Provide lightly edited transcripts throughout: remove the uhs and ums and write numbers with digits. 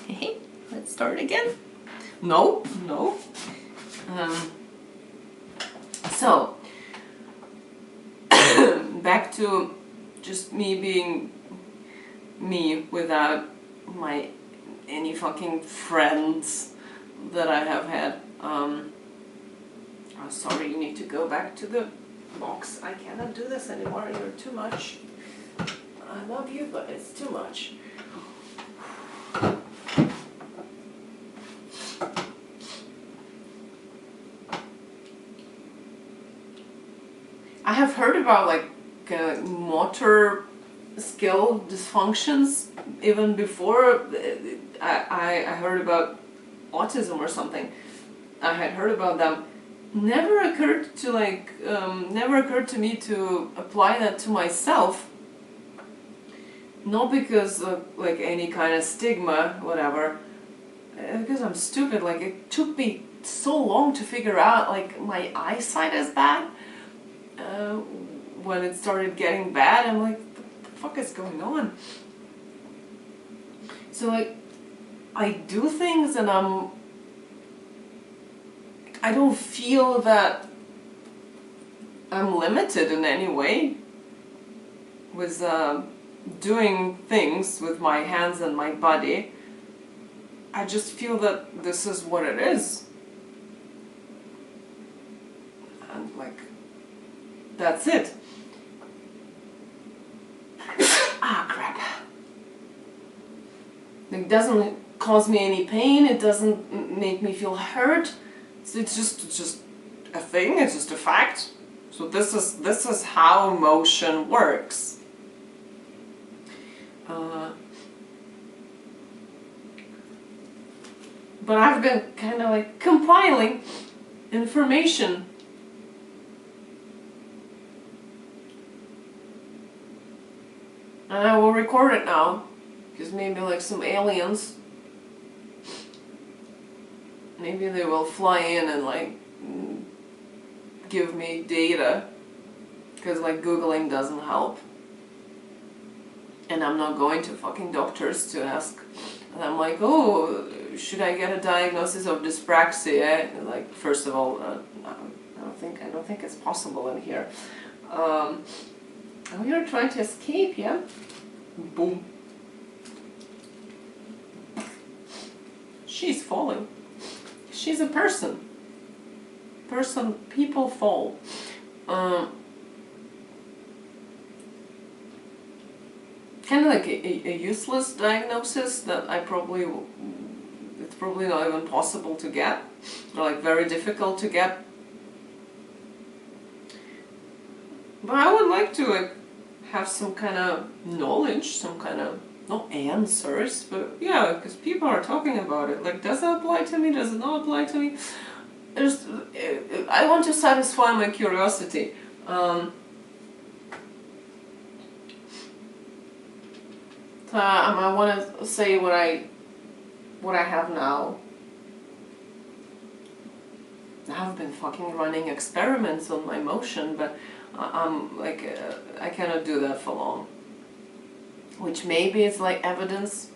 Hey, let's start again. No. So, back to just me being me without any fucking friends that I have had. Oh, sorry, you need to go back to the box. I cannot do this anymore. You're too much. I love you, but it's too much. I have heard about like motor skill dysfunctions even before I heard about autism or something. I had heard about them. Never occurred to me to apply that to myself. Not because of like any kind of stigma, whatever. Because I'm stupid. Like it took me so long to figure out like my eyesight is bad. When it started getting bad, I'm like, what the fuck is going on? So like, I do things and I don't feel that I'm limited in any way with doing things with my hands and my body. I just feel that this is what it is. And like, that's it. Ah, crap. It doesn't cause me any pain, it doesn't make me feel hurt. It's just a thing, it's just a fact. So this is how motion works. But I've been kind of like compiling information. And I will record it now, because maybe like some aliens, maybe they will fly in and like give me data, because like Googling doesn't help. And I'm not going to fucking doctors to ask. And I'm like, oh, should I get a diagnosis of dyspraxia? Like, first of all, I don't think it's possible in here. Oh, you're trying to escape, yeah? Boom. She's falling. She's a person. People fall. Kind of like a useless diagnosis that it's probably not even possible to get, or like very difficult to get. But I would like to like have some kind of knowledge, some kind of, not answers, but yeah, because people are talking about it. Like, does it apply to me? Does it not apply to me? I want to satisfy my curiosity. I want to say what I have now. I've been fucking running experiments on my motion, but I cannot do that for long. Which maybe is like evidence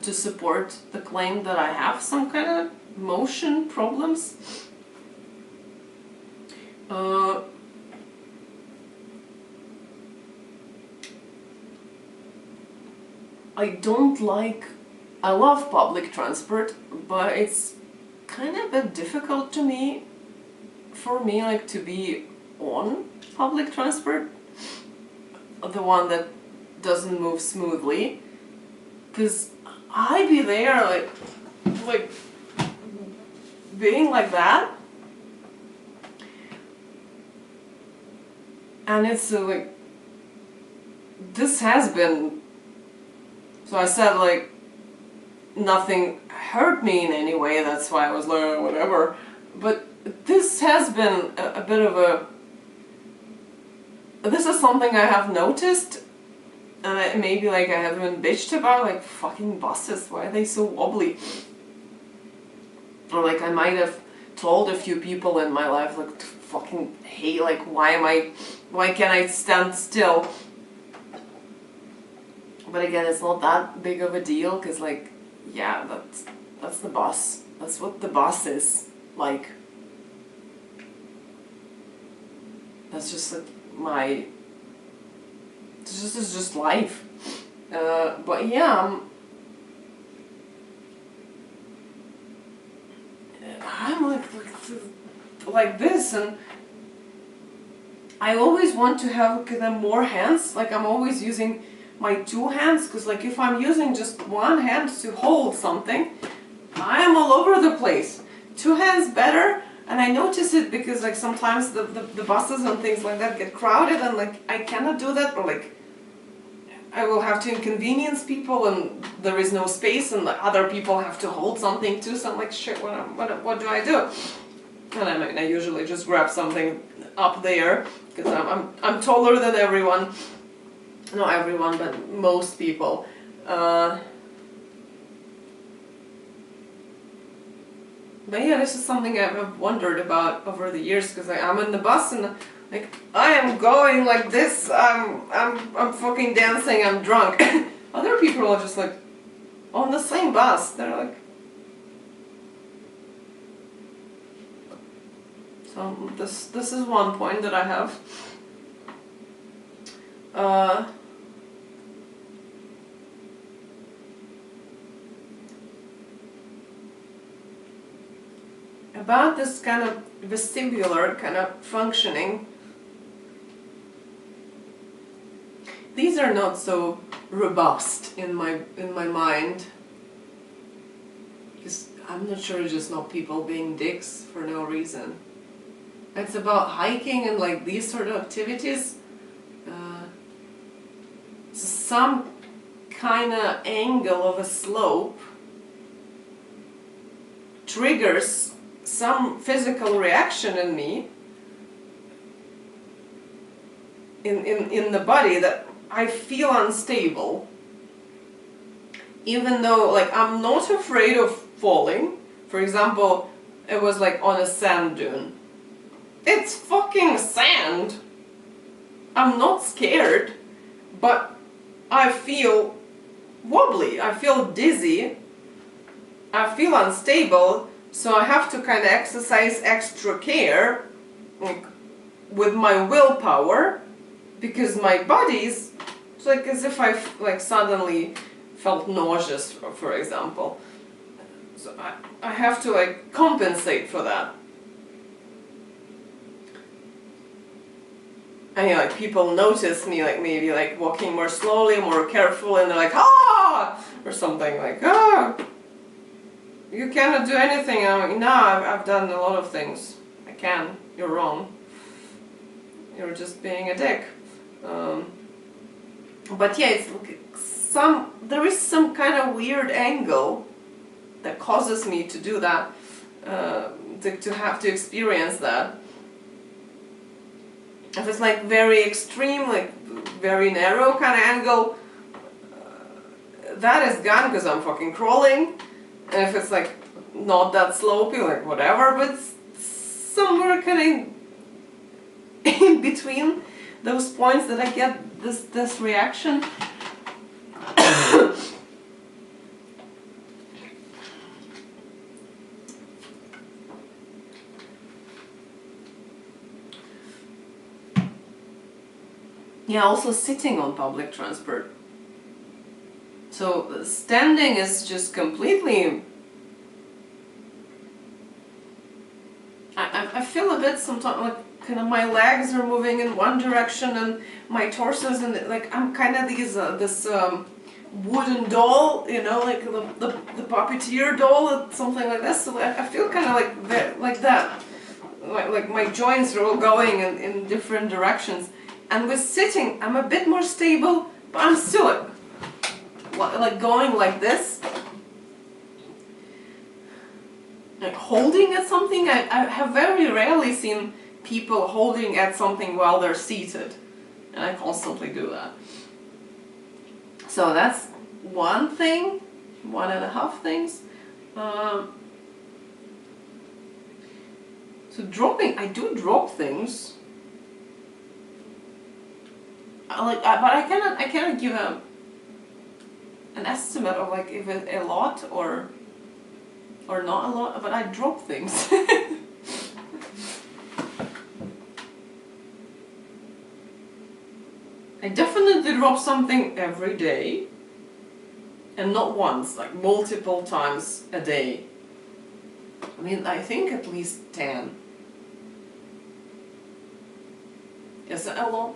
to support the claim that I have some kind of motion problems. I love public transport, but it's kind of a bit difficult for me like to be on public transport, the one that doesn't move smoothly, because I be there like being like that, and it's like this has been. So I said like nothing hurt me in any way. That's why I was like whatever. But this has been a bit of a. This is something I have noticed, and maybe like I haven't bitched about, like fucking buses. Why are they so wobbly? Or like I might have told a few people in my life like fucking hey, like why can't I stand still? But again, it's not that big of a deal, because like yeah, that's the bus. That's what the bus is like. That's just like this is just life. But yeah, I'm like this, and I always want to have kind of more hands. Like I'm always using my two hands, because like if I'm using just one hand to hold something, I am all over the place. Two hands better. And I notice it because like sometimes the buses and things like that get crowded, and like I cannot do that, or like I will have to inconvenience people and there is no space, and like other people have to hold something too, so I'm like, shit, what do I do? And I usually just grab something up there, because I'm taller than everyone. Not everyone, but most people. But yeah, this is something I've wondered about over the years, because I'm in the bus and like I am going like this. I'm fucking dancing. I'm drunk. Other people are just like on the same bus. They're like. So this is one point that I have. About this kind of vestibular kind of functioning, these are not so robust in my mind, because I'm not sure, it's just not people being dicks for no reason. It's about hiking and like these sort of activities. So some kind of angle of a slope triggers some physical reaction in me, in the body, that I feel unstable, even though like I'm not afraid of falling. For example, it was like on a sand dune. It's fucking sand. I'm not scared, but I feel wobbly, I feel dizzy, I feel unstable. So I have to kind of exercise extra care, like, with my willpower, because my body's, it's like as if I like suddenly felt nauseous, for example. So I have to like compensate for that. And yeah, like people notice me like maybe like walking more slowly, more careful, and they're like, ah, or something like, ah. You cannot do anything. I'm like, no, I've done a lot of things. I can. You're wrong. You're just being a dick. But yeah, it's there is some kind of weird angle that causes me to do that, to have to experience that. If it's like very extreme, like very narrow kind of angle, that is gone because I'm fucking crawling. And if it's like not that slopey, like whatever, but somewhere kind of in between those points that I get this reaction. Yeah, also sitting on public transport. So standing is just completely. I feel a bit sometimes like kind of my legs are moving in one direction and my torso is in like I'm kind of this wooden doll, you know, like the puppeteer doll, something like this. So I feel kind of like that, like my joints are all going in different directions. And with sitting, I'm a bit more stable, but I'm still like going like this. Like holding at something, I have very rarely seen people holding at something while they're seated. And I constantly do that. So that's one thing, 1.5 things. So dropping, I do drop things. But I cannot give a an estimate of like if it's a lot or not a lot, but I drop things. I definitely drop something every day, and not once, like multiple times a day. I mean, I think at least 10. Is it a lot?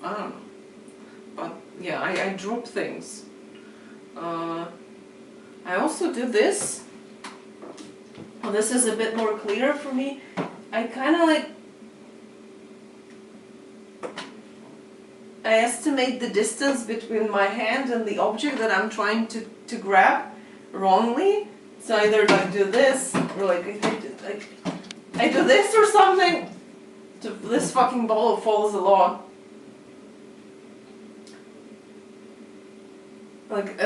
I don't know. But yeah, I drop things. I also do this. Well, this is a bit more clear for me. I kind of like, I estimate the distance between my hand and the object that I'm trying to grab wrongly. So either like do this, or like I do this or something. This fucking ball falls a lot. Like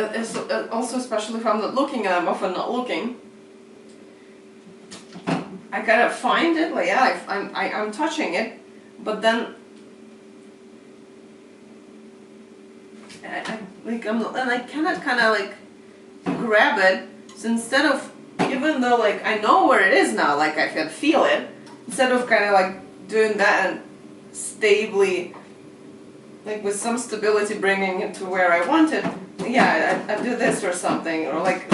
also, especially if I'm not looking, and I'm often not looking. I gotta find it. Like yeah, I'm touching it, but then I cannot kind of like grab it. So instead of, even though like I know where it is now, like I can feel it, instead of kind of like doing that and stably, like with some stability, bringing it to where I want it, yeah, I do this or something, or like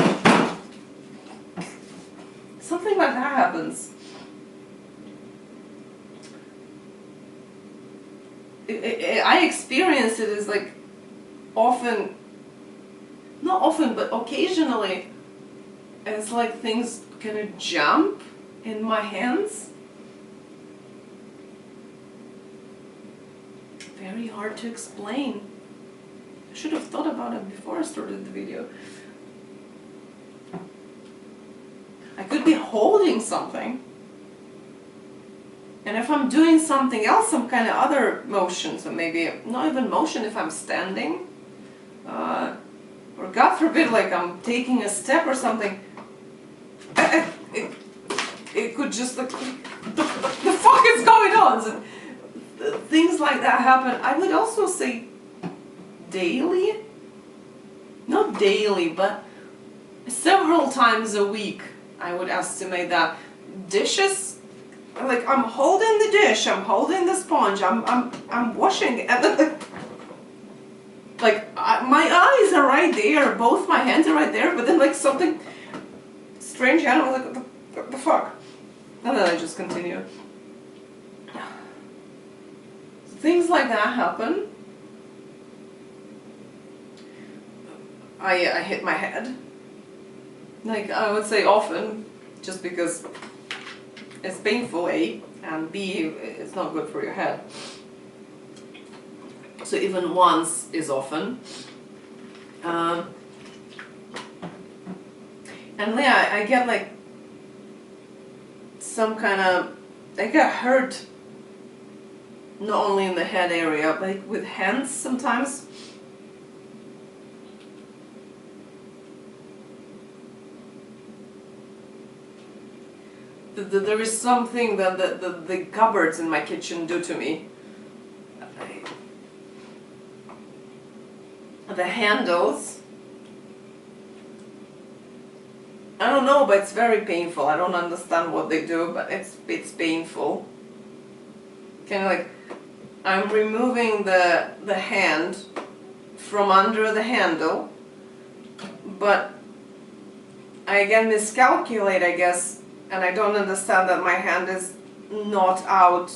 something like that happens. I experience it as like often, not often, but occasionally, it's like things kind of jump in my hands. Very hard to explain. I should have thought about it before I started the video. I could be holding something, and if I'm doing something else, some kind of other motion, so maybe not even motion if I'm standing, or God forbid, like I'm taking a step or something, it could just like, the fuck is going on? So, things like that happen. I would also say daily, not daily, but several times a week. I would estimate that. Dishes, like I'm holding the dish, I'm holding the sponge, I'm washing it, and my eyes are right there, both my hands are right there, but then like something strange happened. I'm like, what the fuck? And then I just continue. Things like that happen. I hit my head. Like I would say often, just because it's painful, A, and B, it's not good for your head. So even once is often. And yeah, I get like some kind of, I get hurt, not only in the head area, but like with hands sometimes. There is something that the cupboards in my kitchen do to me. The handles, I don't know, but it's very painful. I don't understand what they do, but it's painful. Kind of like I'm removing the hand from under the handle, but I again miscalculate, I guess, and I don't understand that my hand is not out.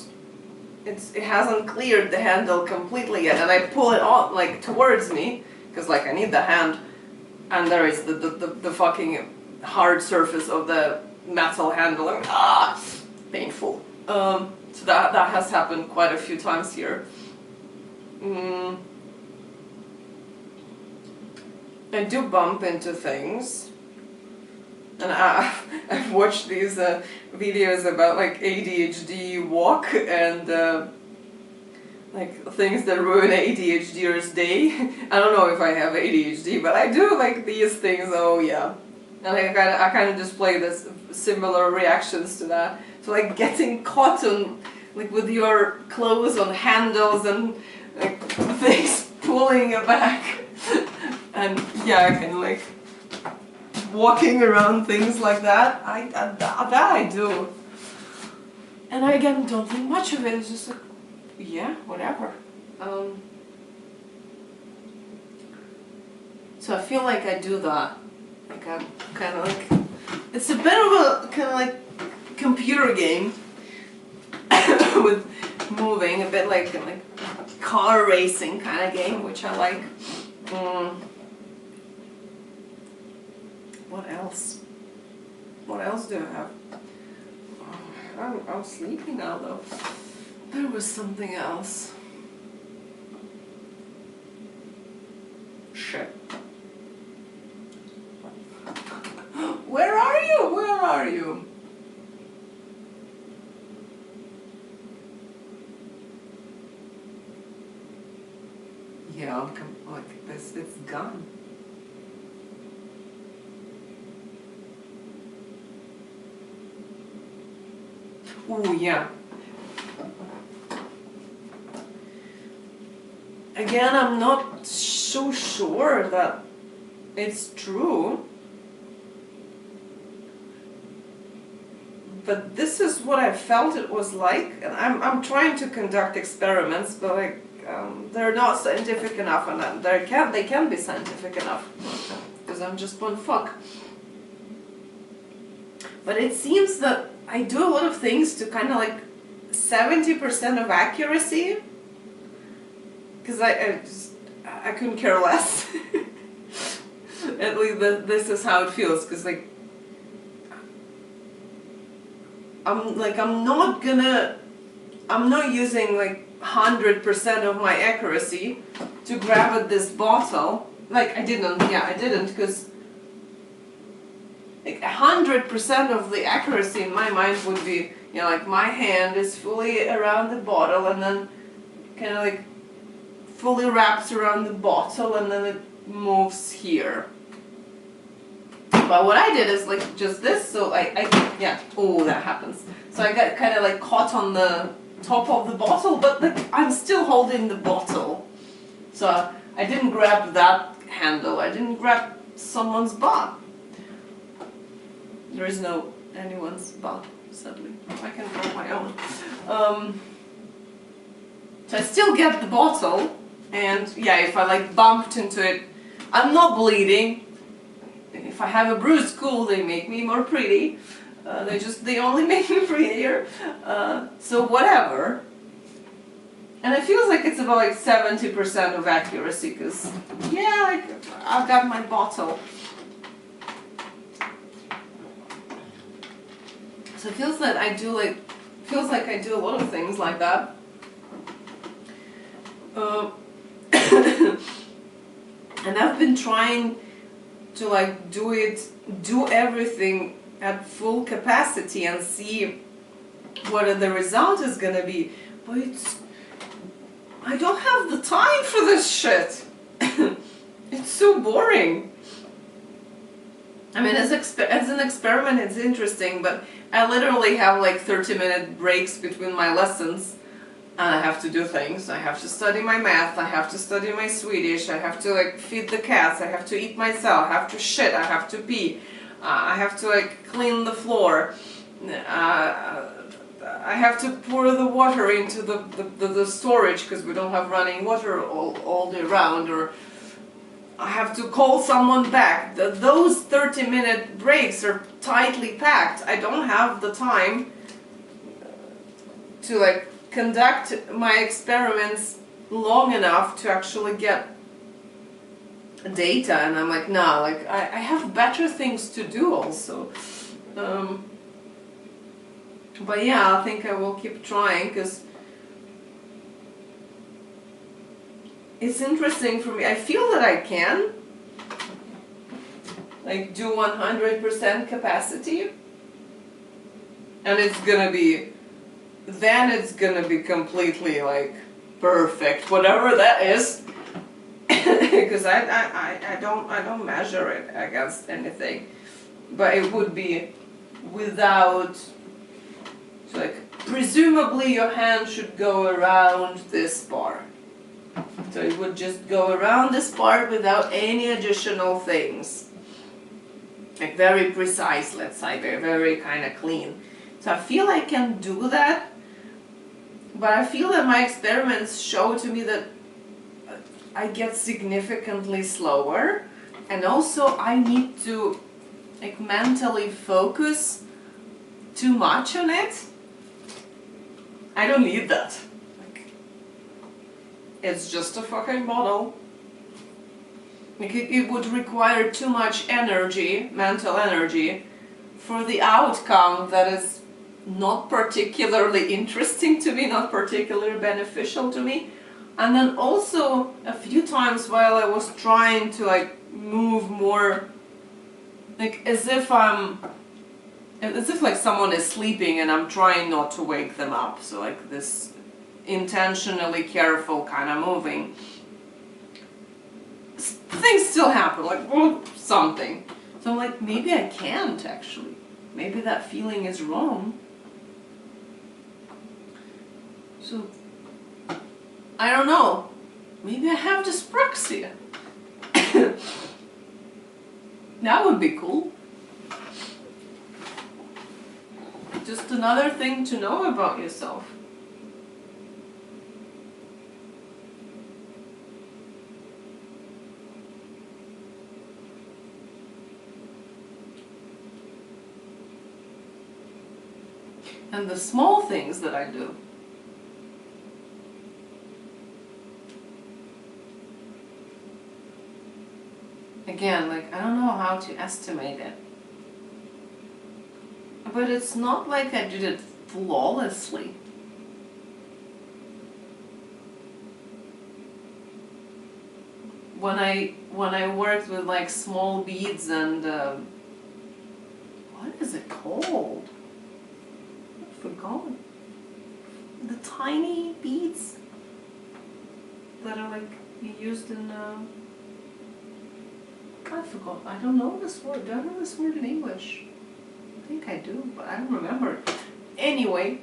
It hasn't cleared the handle completely yet, and I pull it on like towards me because like I need the hand, and there is the fucking hard surface of the metal handle. Painful. So that has happened quite a few times here. I do bump into things. And I've watched these videos about like ADHD walk and like things that ruin ADHDers' day. I don't know if I have ADHD, but I do like these things. Oh yeah, and I kind of display this similar reactions to that. So like getting caught on like with your clothes on handles and like things pulling you back. And yeah, I can like walking around things like that. That I do. And I again don't think much of it. It's just like, yeah, whatever. So I feel like I do that. Like I'm kind of like, it's a bit of a kind of like computer game with moving, a bit like car racing kind of game, which I like. What else? What else do I have? Oh, I'm sleepy now though. There was something else. Shit. Where are you? Where are you? Yeah, like this, it's gone. Oh yeah. Again, I'm not so sure that it's true. But this is what I felt it was like, and I'm trying to conduct experiments, but like they're not scientific enough, and they can be scientific enough, because I'm just one fuck. But it seems that I do a lot of things to kind of like 70% of accuracy, because I couldn't care less. At least this is how it feels, because like I'm not using like 100% of my accuracy to grab at this bottle. Like I didn't, because like 100% of the accuracy in my mind would be, you know, like my hand is fully around the bottle and then kind of like fully wraps around the bottle and then it moves here. But what I did is like just this, so oh, that happens. So I got kind of like caught on the top of the bottle, but like I'm still holding the bottle. So I didn't grab that handle, I didn't grab someone's butt. There is no anyone's butt, sadly. I can grab my own. So I still get the bottle, and yeah, if I like bumped into it, I'm not bleeding. If I have a bruise, cool, they make me more pretty. They only make me prettier. So whatever. And it feels like it's about like 70% of accuracy, because yeah, like I've got my bottle. So it feels that I do a lot of things like that. And I've been trying to like do everything at full capacity and see what the result is gonna be. But I don't have the time for this shit. It's so boring. I mean, as an experiment, it's interesting, but I literally have like 30-minute breaks between my lessons, and I have to do things. I have to study my math, I have to study my Swedish, I have to like feed the cats, I have to eat myself, I have to shit, I have to pee, I have to like clean the floor, I have to pour the water into the storage because we don't have running water all day round, or I have to call someone back. Those 30-minute breaks are tightly packed. I don't have the time to like conduct my experiments long enough to actually get data, and I'm like, nah, like I have better things to do also. But yeah, I think I will keep trying, because it's interesting for me. I feel that I can like do 100% capacity, and it's gonna be completely like perfect, whatever that is, because I don't measure it against anything, but it would be without, so like presumably your hand should go around this bar. So it would just go around this part without any additional things. Like very precise, let's say, very kind of clean. So I feel I can do that, but I feel that my experiments show to me that I get significantly slower, and also I need to like mentally focus too much on it. I don't need that. Like, it's just a fucking model. Like it would require too much energy, mental energy, for the outcome that is not particularly interesting to me, not particularly beneficial to me. And then also a few times while I was trying to like move more, like as if like someone is sleeping and I'm trying not to wake them up. So like this intentionally careful kind of moving. Things still happen, like something. So I'm like, maybe I can't actually. Maybe that feeling is wrong. So, I don't know. Maybe I have dyspraxia. That would be cool. Just another thing to know about yourself. And the small things that I do. Again, like, I don't know how to estimate it. But it's not like I did it flawlessly. When I worked with like small beads and what is it called? I forgot. The tiny beads that are like used in I forgot. I don't know this word. Do I know this word in English? I think I do, but I don't remember. Anyway,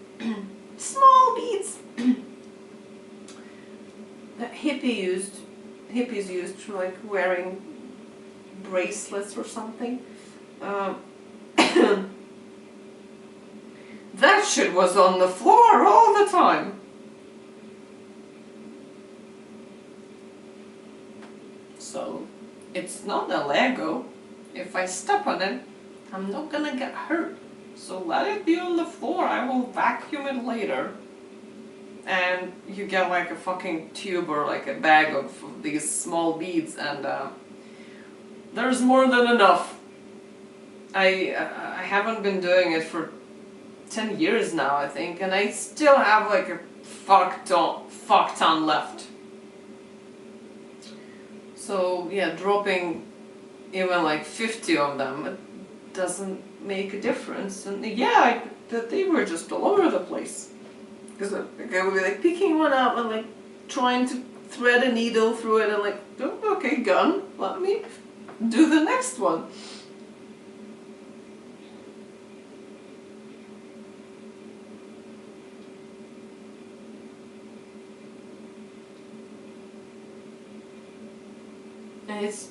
small beads that hippies used for like wearing bracelets or something. That shit was on the floor all the time. So it's not a Lego. If I step on it, I'm not gonna get hurt. So let it be on the floor. I will vacuum it later. And you get like a fucking tube or like a bag of these small beads, and there's more than enough. I haven't been doing it for 10 years now, I think, and I still have like a fuck ton left. So yeah, dropping even like 50 of them, it doesn't make a difference. And yeah, they were just all over the place. Because I would be like picking one up and like trying to thread a needle through it and like, oh, okay, gun, let me do the next one. And it's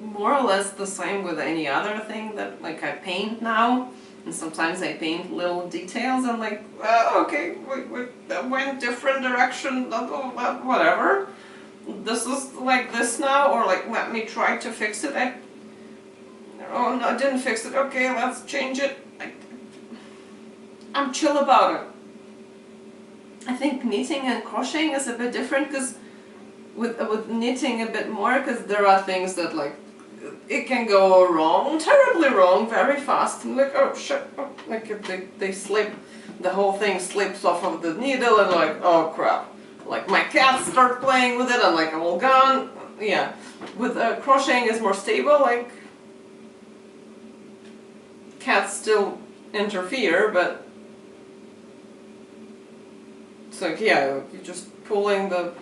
more or less the same with any other thing that like I paint now. And sometimes I paint little details and like, okay, we went different direction, whatever. This is like this now, or like let me try to fix it. Oh no, I didn't fix it. Okay, let's change it. I'm chill about it. I think knitting and crocheting is a bit different because with knitting a bit more, because there are things that like it can go wrong, terribly wrong, very fast, and like, oh shit, oh, like if they slip, the whole thing slips off of the needle, and like, oh crap, like my cats start playing with it, and like I'm all gone. Yeah, with crocheting is more stable, like cats still interfere, but it's like, yeah, you're just pulling the